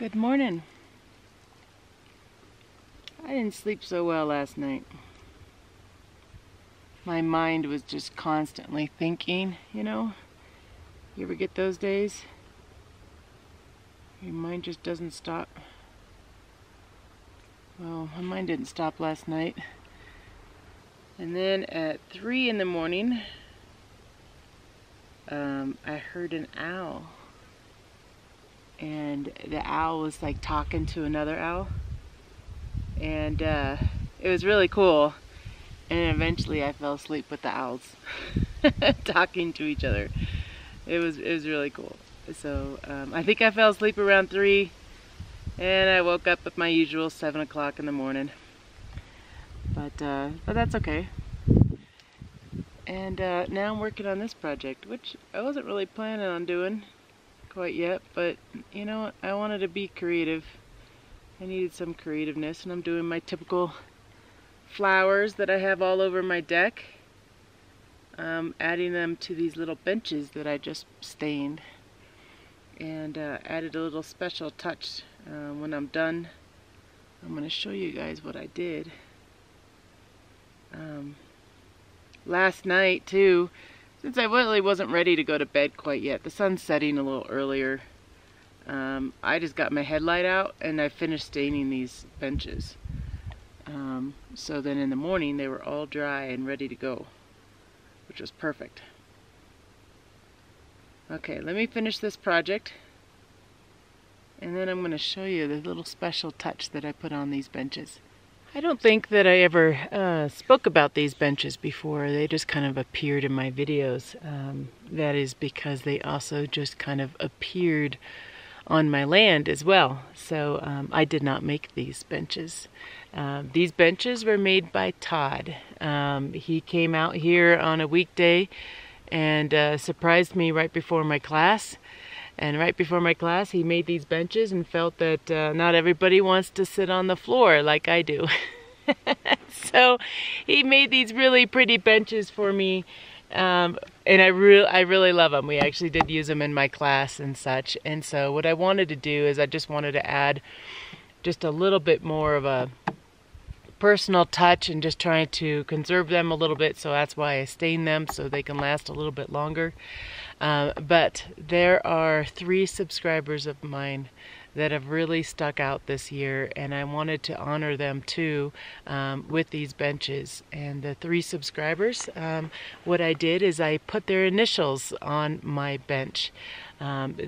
Good morning. I didn't sleep so well last night. My mind was just constantly thinking, you know? You ever get those days? Your mind just doesn't stop. Well, my mind didn't stop last night. And then at 3 in the morning, I heard an owl. And the owl was like talking to another owl. And it was really cool. And eventually I fell asleep with the owls talking to each other. It was really cool. So I think I fell asleep around 3 and I woke up at my usual 7 o'clock in the morning. But that's okay. And now I'm working on this project, which I wasn't really planning on doing quite yet, but you know, I wanted to be creative. I needed some creativeness, and I'm doing my typical flowers that I have all over my deck, adding them to these little benches that I just stained, and added a little special touch. When I'm done, I'm going to show you guys what I did. Last night too, since I really wasn't ready to go to bed quite yet, the sun's setting a little earlier, I just got my headlight out and I finished staining these benches. So then in the morning they were all dry and ready to go, which was perfect. Okay, let me finish this project and then I'm going to show you the little special touch that I put on these benches. I don't think that I ever spoke about these benches before. They just kind of appeared in my videos. That is because they also just kind of appeared on my land as well. So I did not make these benches. These benches were made by Todd. He came out here on a weekday and surprised me right before my class. And right before my class, he made these benches and felt that not everybody wants to sit on the floor like I do. So he made these really pretty benches for me, and I really love them. We actually did use them in my class and such. And so what I wanted to do is I just wanted to add just a little bit more of a personal touch and just trying to conserve them a little bit. So that's why I stain them so they can last a little bit longer. But there are 3 subscribers of mine that have really stuck out this year, and I wanted to honor them too with these benches. And the 3 subscribers, what I did is I put their initials on my bench.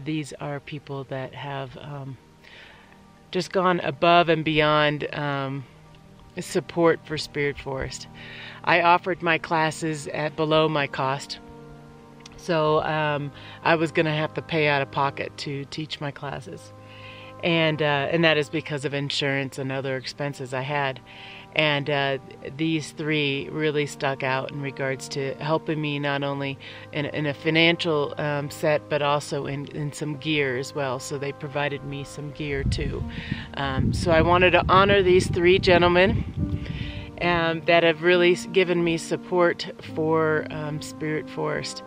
These are people that have just gone above and beyond support for Spirit Forest. I offered my classes at below my cost. So I was going to have to pay out of pocket to teach my classes. And that is because of insurance and other expenses I had. And these 3 really stuck out in regards to helping me not only in a financial set, but also in some gear as well. So they provided me some gear too. So I wanted to honor these 3 gentlemen that have really given me support for Spirit Forest.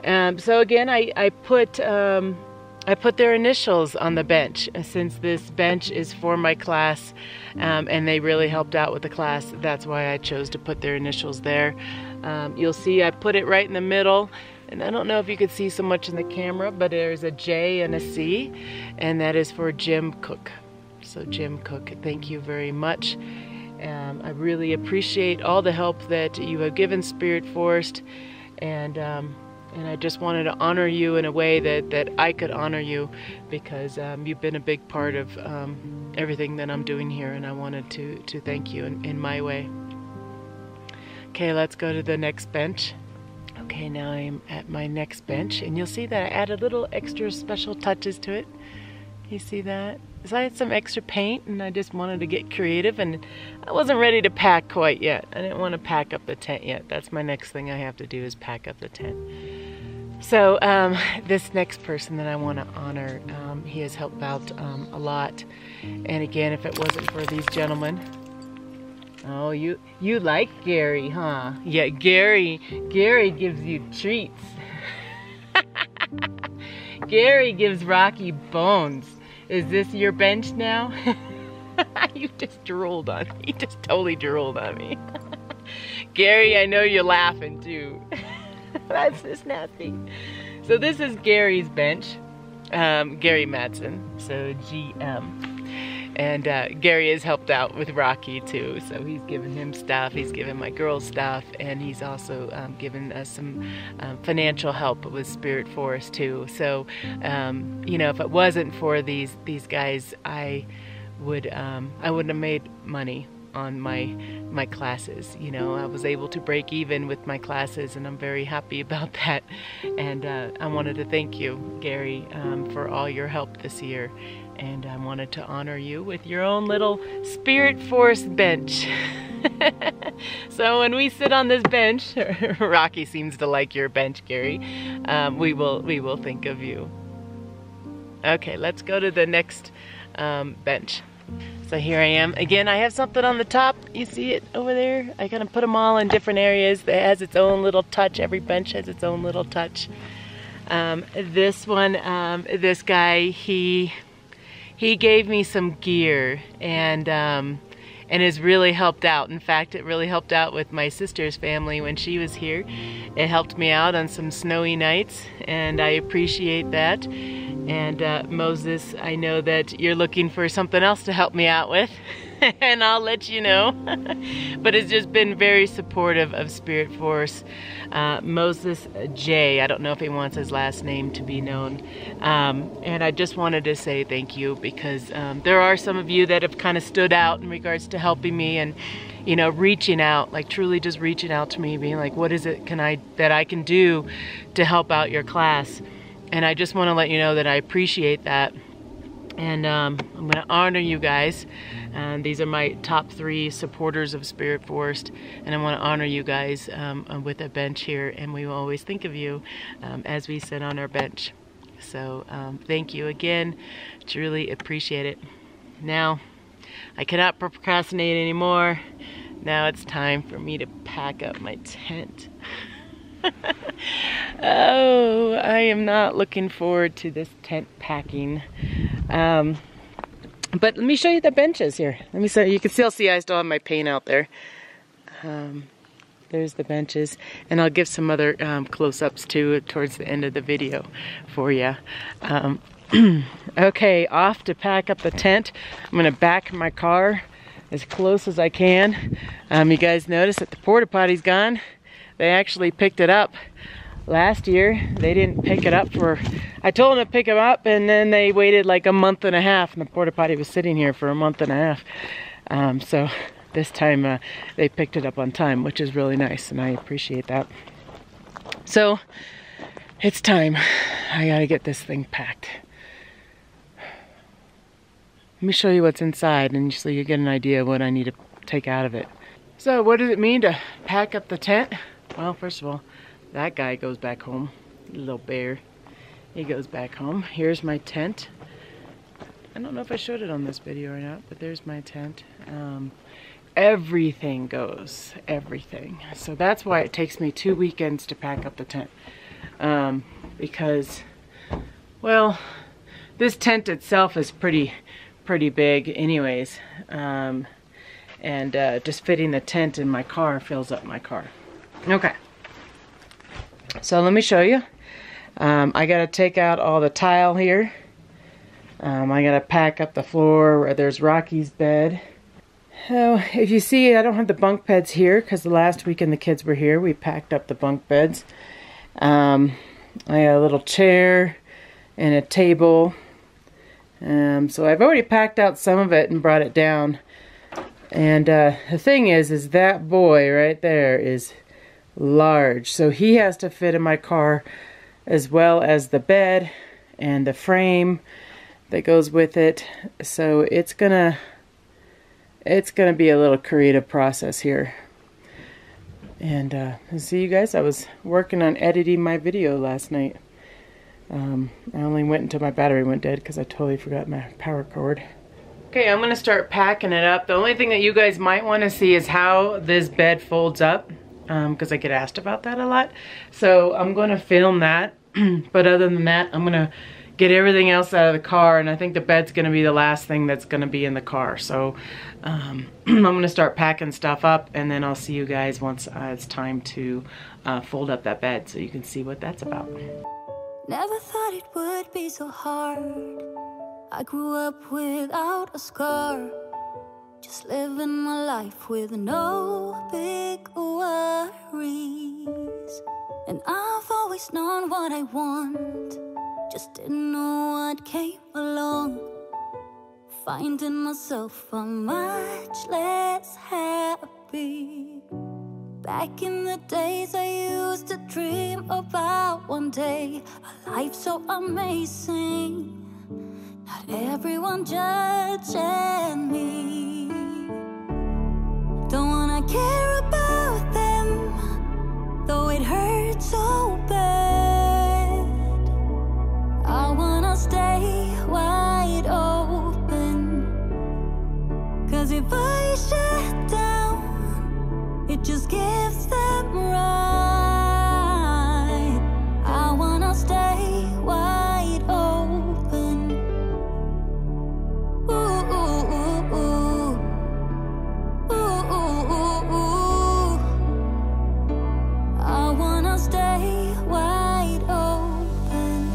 So again, I put their initials on the bench, since this bench is for my class, and they really helped out with the class. That's why I chose to put their initials there. You'll see I put it right in the middle, and I don't know if you could see so much in the camera, but there's a J and a C, and that is for Jim Cook. So Jim Cook, thank you very much. I really appreciate all the help that you have given Spirit Forest, and I just wanted to honor you in a way that I could honor you, because you've been a big part of everything that I'm doing here, and I wanted to thank you in my way. Okay, let's go to the next bench. Okay, now I'm at my next bench, and you'll see that I added little extra special touches to it. You see that? So I had some extra paint, and I just wanted to get creative, and I wasn't ready to pack quite yet. I didn't want to pack up the tent yet. That's my next thing I have to do, is pack up the tent. So this next person that I want to honor, he has helped out a lot. And again, if it wasn't for these gentlemen. Oh, you like Gary, huh? Yeah, Gary gives you treats. Gary gives Rocky bones. Is this your bench now? You just drooled on me. You just totally drooled on me. Gary, I know you're laughing too. That's just nasty. So this is Gary's bench. Gary Madsen, so GM. And Gary has helped out with Rocky too, so he's given him stuff, he's given my girls stuff, and he's also given us some financial help with Spirit Forest too. So, you know, if it wasn't for these guys, I wouldn't have made money on my classes. You know, I was able to break even with my classes, and I'm very happy about that. And I wanted to thank you, Gary, for all your help this year. And I wanted to honor you with your own little Spirit Forest bench. So when we sit on this bench, Rocky seems to like your bench, Gary, we will think of you. Okay, let's go to the next bench. So here I am. Again, I have something on the top. You see it over there? I kind of put them all in different areas. It has its own little touch. Every bench has its own little touch. This one, this guy, he gave me some gear and has really helped out. In fact, it really helped out with my sister's family when she was here. It helped me out on some snowy nights, and I appreciate that. And Moses, I know that you're looking for something else to help me out with, and I'll let you know. But it's just been very supportive of Spirit Force. Moses J, I don't know if he wants his last name to be known. And I just wanted to say thank you, because there are some of you that have kind of stood out in regards to helping me and, you know, reaching out, like truly just reaching out to me, being like, what is it that I can do to help out your class? And I just want to let you know that I appreciate that. And I'm going to honor you guys. These are my top 3 supporters of Spirit Forest, and I want to honor you guys with a bench here, and we will always think of you as we sit on our bench. So thank you again. Truly appreciate it. Now, I cannot procrastinate anymore. Now it's time for me to pack up my tent. Oh, I am not looking forward to this tent packing. But let me show you the benches here. Let me show you. You can still see I still have my paint out there. There's the benches, and I'll give some other close-ups too towards the end of the video for you. Okay, off to pack up the tent. I'm gonna back my car as close as I can. You guys notice that the porta potty's gone. They actually picked it up last year. They didn't pick it up I told them to pick it up, and then they waited like a month and a half, and the porta potty was sitting here for a month and a half. So this time they picked it up on time, which is really nice, and I appreciate that. So it's time. I gotta get this thing packed. Let me show you what's inside, and so you get an idea of what I need to take out of it. So what does it mean to pack up the tent? Well, first of all, that guy goes back home. Little bear. He goes back home. Here's my tent. I don't know if I showed it on this video or not, but there's my tent. Everything goes. Everything. So that's why it takes me 2 weekends to pack up the tent. Because, well, this tent itself is pretty big anyways. And just fitting the tent in my car fills up my car. Okay, so let me show you. I gotta take out all the tile here. I gotta pack up the floor where there's Rocky's bed. Oh, if you see, I don't have the bunk beds here because the last weekend the kids were here, we packed up the bunk beds. I got a little chair and a table. So I've already packed out some of it and brought it down. And the thing is that boy right there is large, so he has to fit in my car, as well as the bed and the frame that goes with it. So it's gonna be a little creative process here. And see, you guys, I was working on editing my video last night. I only went until my battery went dead because I totally forgot my power cord. Okay, I'm gonna start packing it up. The only thing that you guys might want to see is how this bed folds up, because I get asked about that a lot. So I'm gonna film that. But other than that, I'm gonna get everything else out of the car, and I think the bed's gonna be the last thing that's gonna be in the car. So I'm gonna start packing stuff up, and then I'll see you guys once it's time to fold up that bed so you can see what that's about. Never thought it would be so hard. I grew up without a scar, just living my life with no big worries. And I've always known what I want, just didn't know what came along. Finding myself much less happy. Back in the days I used to dream about one day a life so amazing, not everyone judging me. Don't wanna care about them, though it hurts so bad. I wanna stay wide open, 'cause if I shut down, it just gives them right. I wanna stay wide open. Ooh, ooh, ooh, ooh. Ooh, ooh, ooh, ooh. I wanna stay wide open.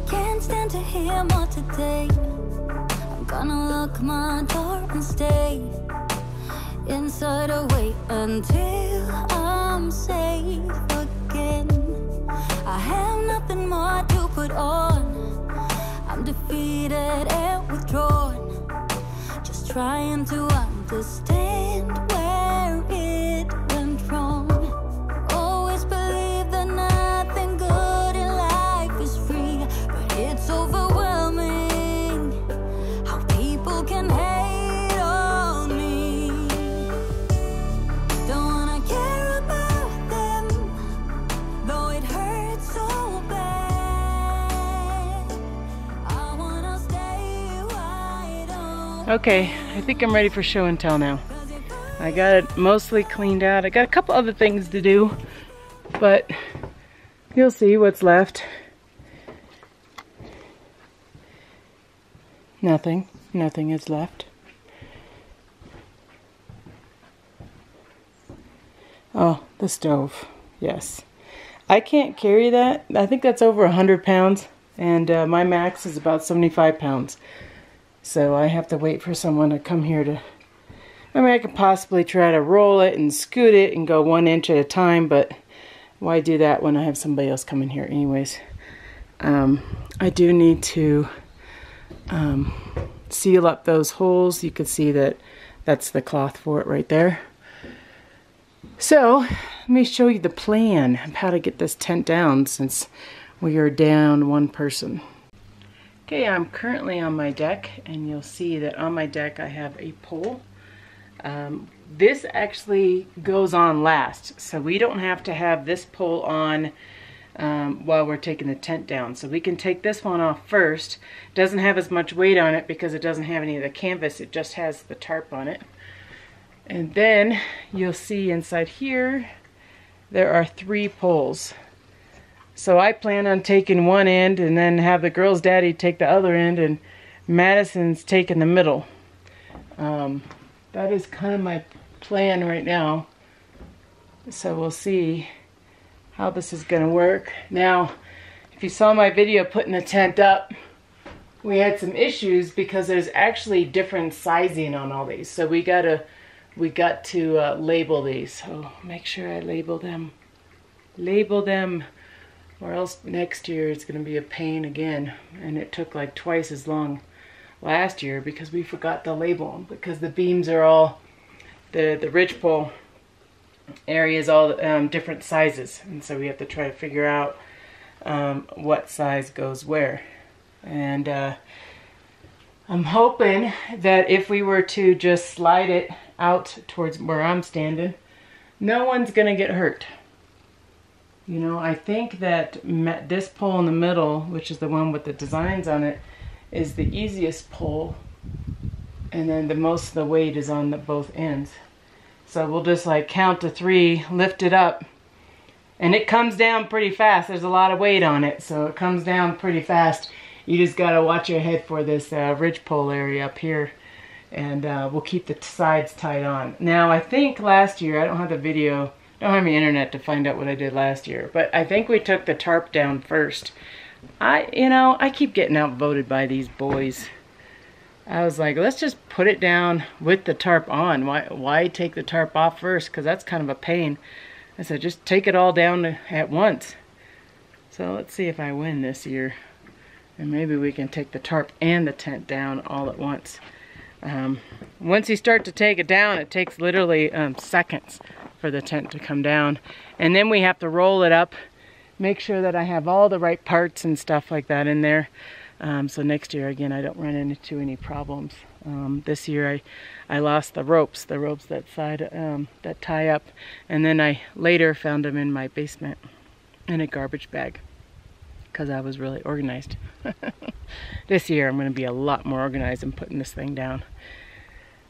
Can't stand to hear more today. I'm gonna lock my door and stay inside or wait until I'm safe again. I have nothing more to put on. I'm defeated and withdrawn, just trying to understand where it went wrong. Always believe that nothing good in life is free, but it's overwhelming how people can hate on me. Don't wanna care about them, though it hurts so bad. I wanna stay wide open. Okay, I think I'm ready for show and tell now. I got it mostly cleaned out. I got a couple other things to do, but you'll see what's left. Nothing is left. Oh, the stove, yes. I can't carry that. I think that's over 100 pounds, and my max is about 75 pounds. So I have to wait for someone to come here to... I mean, I could possibly try to roll it and scoot it and go 1 inch at a time, but why do that when I have somebody else coming here anyways? I do need to seal up those holes. You can see that that's the cloth for it right there. So let me show you the plan of how to get this tent down since we are down one person. Okay, I'm currently on my deck, and you'll see that on my deck I have a pole. This actually goes on last, so we don't have to have this pole on while we're taking the tent down. So we can take this one off first. It doesn't have as much weight on it because it doesn't have any of the canvas, it just has the tarp on it. And then you'll see inside here there are 3 poles. So I plan on taking one end and then have the girl's daddy take the other end, and Madison's taking the middle. That is kind of my plan right now. So we'll see how this is going to work. Now, if you saw my video putting the tent up, we had some issues because there's actually different sizing on all these. So we got to label these. So make sure I label them. Label them, or else next year it's going to be a pain again. And it took like twice as long last year because we forgot to label them, because the beams are all, the ridge pole area is all different sizes, and so we have to try to figure out what size goes where. And I'm hoping that if we were to just slide it out towards where I'm standing, no one's gonna get hurt. You know, I think that this pole in the middle, which is the one with the designs on it, is the easiest pole, and then the most of the weight is on both ends. So we'll just like count to 3, lift it up, And it comes down pretty fast. There's a lot of weight on it, so it comes down pretty fast. You just gotta watch your head for this ridgepole area up here. And we'll keep the sides tied on. Now, I think last year, I don't have the video, don't have my internet to find out what I did last year, but I think we took the tarp down first. I keep getting outvoted by these boys. I was like, let's just put it down with the tarp on. Why take the tarp off first? Because that's kind of a pain. I said, just take it all down at once. So let's see if I win this year. And maybe we can take the tarp and the tent down all at once. Once you start to take it down, it takes literally seconds for the tent to come down. And then we have to roll it up, make sure that I have all the right parts and stuff like that in there. So next year, again, I don't run into any problems. This year I lost the ropes that that tie up. And then I later found them in my basement in a garbage bag because I was really organized. This year I'm going to be a lot more organized in putting this thing down.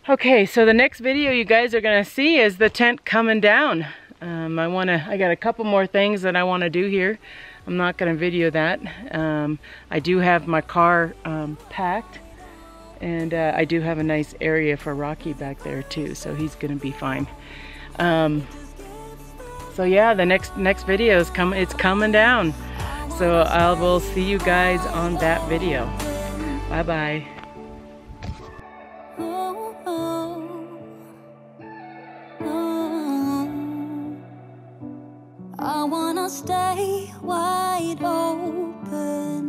Okay, so the next video you guys are going to see is the tent coming down. I got a couple more things that I want to do here. I'm not going to video that. I do have my car packed, and I do have a nice area for Rocky back there too, so he's going to be fine. So yeah, the next video is coming down. So I will see you guys on that video. Bye bye. I wanna stay wide open.